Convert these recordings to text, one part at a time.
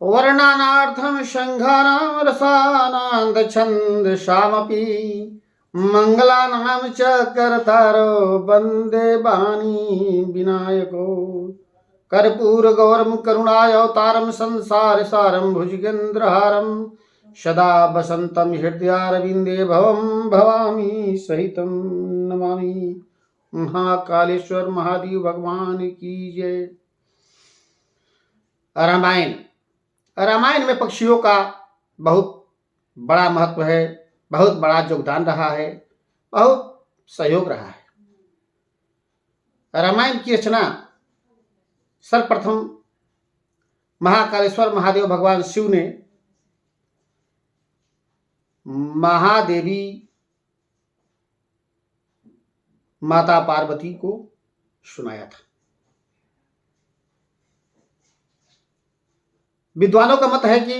वर्णनार्थं शङ्खानां रसानां छन्दसामपि मङ्गलानां च करतारो वन्दे वाणी विनायको कर्पूरगौरं करुणावतारं संसारसारं भुजगेन्द्रहारं सदा वसन्तं हृदयारविन्दे भवं भवामी सहितं नमामि। महाकालेश्वर महादेव भगवान की जय। रामायण। रामायण में पक्षियों का बहुत बड़ा महत्व है, बहुत बड़ा योगदान रहा है, बहुत सहयोग रहा है। रामायण की रचना सर्वप्रथम महाकालेश्वर महादेव भगवान शिव ने महादेवी माता पार्वती को सुनाया था। विद्वानों का मत है कि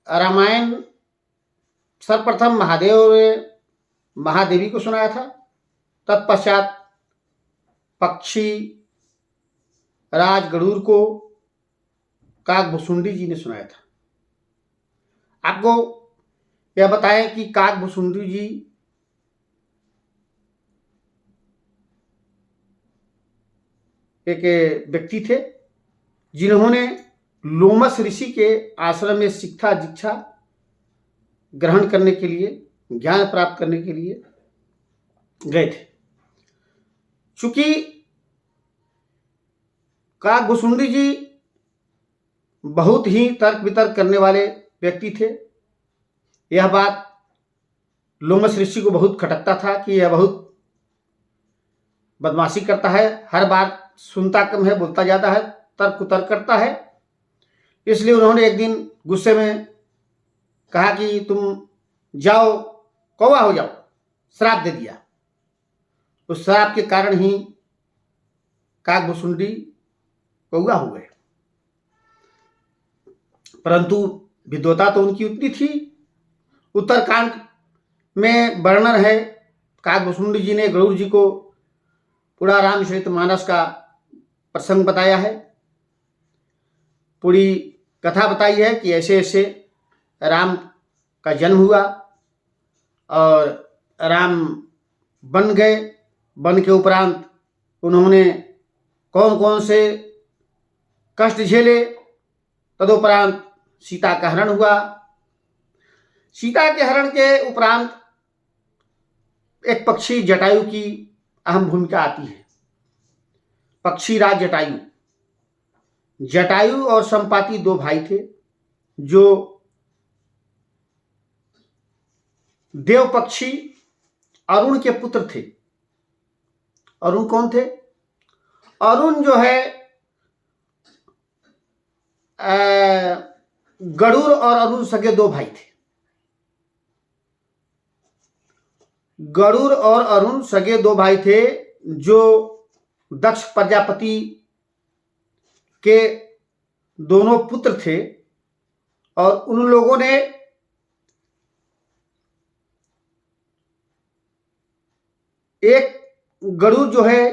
रामायण सर्वप्रथम महादेव ने महादेवी को सुनाया था, तत्पश्चात पक्षी राज गरुड़ को काकभुसुंडी जी ने सुनाया था। आपको यह बताएं कि काकभुसुंडी जी एक व्यक्ति थे जिन्होंने लोमस ऋषि के आश्रम में शिक्षा दीक्षा ग्रहण करने के लिए, ज्ञान प्राप्त करने के लिए गए थे। चूंकि काकभुसुंडी जी बहुत ही तर्क वितर्क करने वाले व्यक्ति थे, यह बात लोमस ऋषि को बहुत खटकता था कि यह बहुत बदमाशी करता है, हर बार सुनता कम है, बोलता ज्यादा है, तर्क कुतर्क करता है। इसलिए उन्होंने एक दिन गुस्से में कहा कि तुम जाओ, कौवा हो जाओ, श्राप दे दिया। उस श्राप के कारण ही काकभुसुंडी कौवा हो गए। परंतु विद्वता तो उनकी उतनी थी। उत्तरकांड में वर्णन है, काकभुसुंडी जी ने गरुड़ जी को पूरा रामचरितमानस का प्रसंग बताया है, पूरी कथा बताई है कि ऐसे ऐसे राम का जन्म हुआ और राम बन गए। बन के उपरांत उन्होंने कौन कौन से कष्ट झेले। तदुपरांत सीता का हरण हुआ। सीता के हरण के उपरांत एक पक्षी जटायु की अहम भूमिका आती है। पक्षी राज जटायु, जटायु और संपाति दो भाई थे जो देव पक्षी अरुण के पुत्र थे। अरुण कौन थे? अरुण जो है गरुड़ और अरुण सगे दो भाई थे। गरुड़ और अरुण सगे दो भाई थे जो दक्ष प्रजापति के दोनों पुत्र थे। और उन लोगों ने एक गरुड़ जो है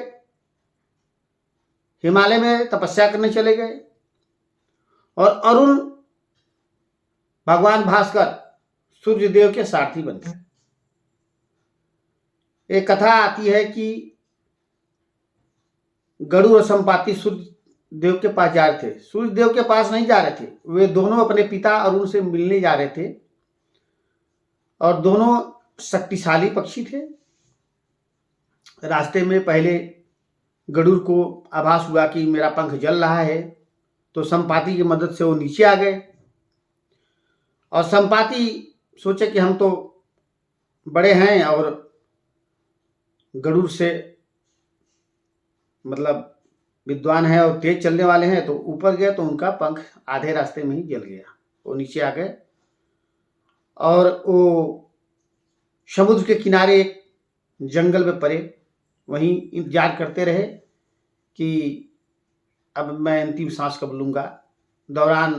हिमालय में तपस्या करने चले गए और अरुण भगवान भास्कर सूर्यदेव के सारथी बन गए। एक कथा आती है कि गरुड़ और संपाति सूर्यदेव के पास जा रहे थे। सूर्यदेव के पास नहीं जा रहे थे, वे दोनों अपने पिता अरुण से मिलने जा रहे थे और दोनों शक्तिशाली पक्षी थे। रास्ते में पहले गरुड़ को आभास हुआ कि मेरा पंख जल रहा है, तो संपाति की मदद से वो नीचे आ गए। और संपाति सोचे कि हम तो बड़े हैं और गरुड़ से मतलब विद्वान है और तेज चलने वाले हैं, तो ऊपर गए तो उनका पंख आधे रास्ते में ही जल गया। वो नीचे आ गए और वो समुद्र के किनारे एक जंगल में पड़े, वहीं इंतजार करते रहे कि अब मैं अंतिम सांस कब लूँगा। दौरान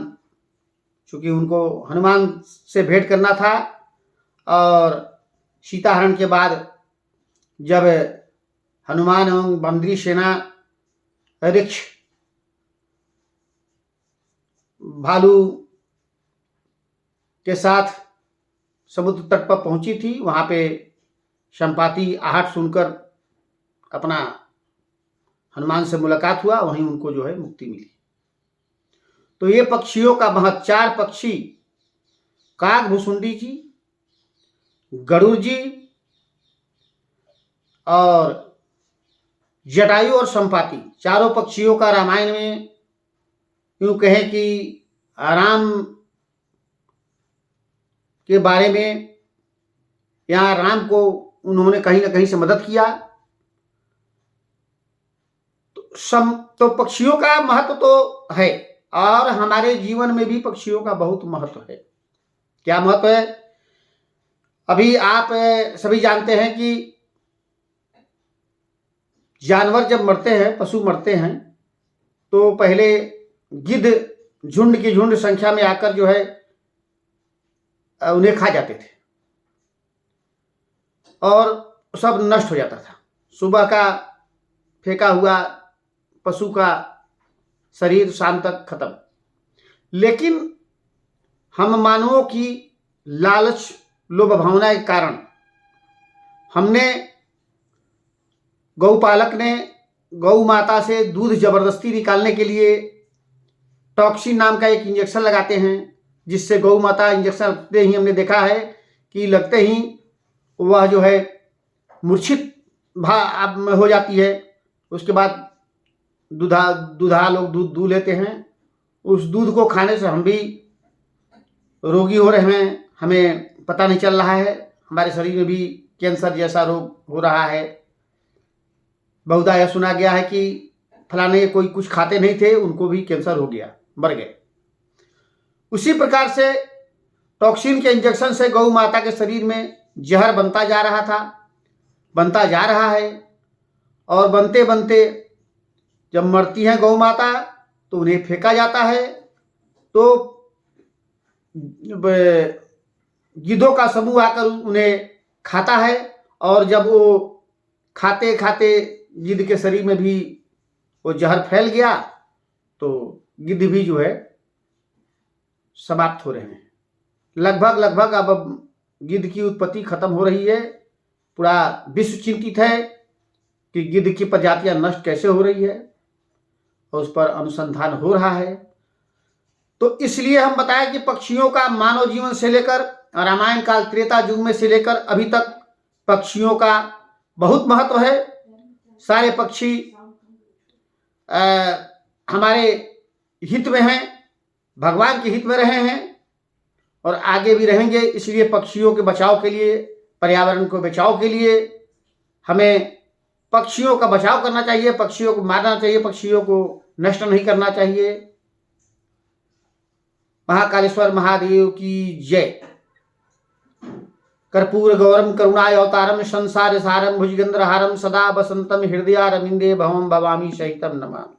चूंकि उनको हनुमान से भेंट करना था और सीताहरण के बाद जब हनुमान एवं बंदरी सेना ऋक्ष, भालू के साथ समुद्र तट पर पहुंची थी। वहां पे संपाति आहट सुनकर अपना हनुमान से मुलाकात हुआ, वहीं उनको जो है मुक्ति मिली। तो ये पक्षियों का महत्व, 4 पक्षी, काग भुसुंडी जी, गरुड़ जी और जटायु और संपाति, चारों पक्षियों का रामायण में यूं कहें कि राम के बारे में, यहाँ राम को उन्होंने कहीं ना कहीं से मदद किया। तो पक्षियों का महत्व तो है, और हमारे जीवन में भी पक्षियों का बहुत महत्व है। क्या महत्व है? अभी आप सभी जानते हैं कि जानवर जब मरते हैं, पशु मरते हैं, तो पहले गिद्ध झुंड की झुंड संख्या में आकर जो है उन्हें खा जाते थे और सब नष्ट हो जाता था। सुबह का फेंका हुआ पशु का शरीर शाम तक खत्म। लेकिन हम मानवों की लालच, लोभ भावना के कारण हमने, गौपालक ने गौ माता से दूध जबरदस्ती निकालने के लिए टॉक्सिन नाम का एक इंजेक्शन लगाते हैं, जिससे गौ माता इंजेक्शन लगते ही हमने देखा है कि लगते ही वह जो है मूर्छित हो जाती है। उसके बाद दूधा लोग दूध दूह लेते हैं। उस दूध को खाने से हम भी रोगी हो रहे हैं, हमें पता नहीं चल रहा है। हमारे शरीर में भी कैंसर जैसा रोग हो रहा है। बहुधा यह सुना गया है कि फलाने कोई कुछ खाते नहीं थे, उनको भी कैंसर हो गया, मर गए। उसी प्रकार से टॉक्सिन के इंजेक्शन से गौ माता के शरीर में जहर बनता जा रहा था, बनता जा रहा है, और बनते बनते जब मरती है गौ माता तो उन्हें फेंका जाता है। तो गिद्धों का समूह आकर उन्हें खाता है, और जब वो खाते खाते गिद्ध के शरीर में भी वो जहर फैल गया तो गिद्ध भी जो है समाप्त हो रहे हैं। लगभग अब गिद्ध की उत्पत्ति खत्म हो रही है। पूरा विश्व चिंतित है कि गिद्ध की प्रजातियां नष्ट कैसे हो रही है, और उस पर अनुसंधान हो रहा है। तो इसलिए हम बताएं कि पक्षियों का मानव जीवन से लेकर रामायण काल, त्रेता युग में से लेकर अभी तक पक्षियों का बहुत महत्व है। सारे पक्षी हमारे हित में हैं, भगवान के हित में रहे हैं और आगे भी रहेंगे। इसलिए पक्षियों के बचाव के लिए, पर्यावरण को बचाव के लिए हमें पक्षियों का बचाव करना चाहिए, पक्षियों को मारना चाहिए, पक्षियों को नष्ट नहीं करना चाहिए। महाकालेश्वर महादेव की जय। कर्पूर गौरम करुणाय अवतारम संसार सारम भुजगेंद्रहारम सदा वसंतम हृदयारविंदे भवम भवामी सहितम नमामि।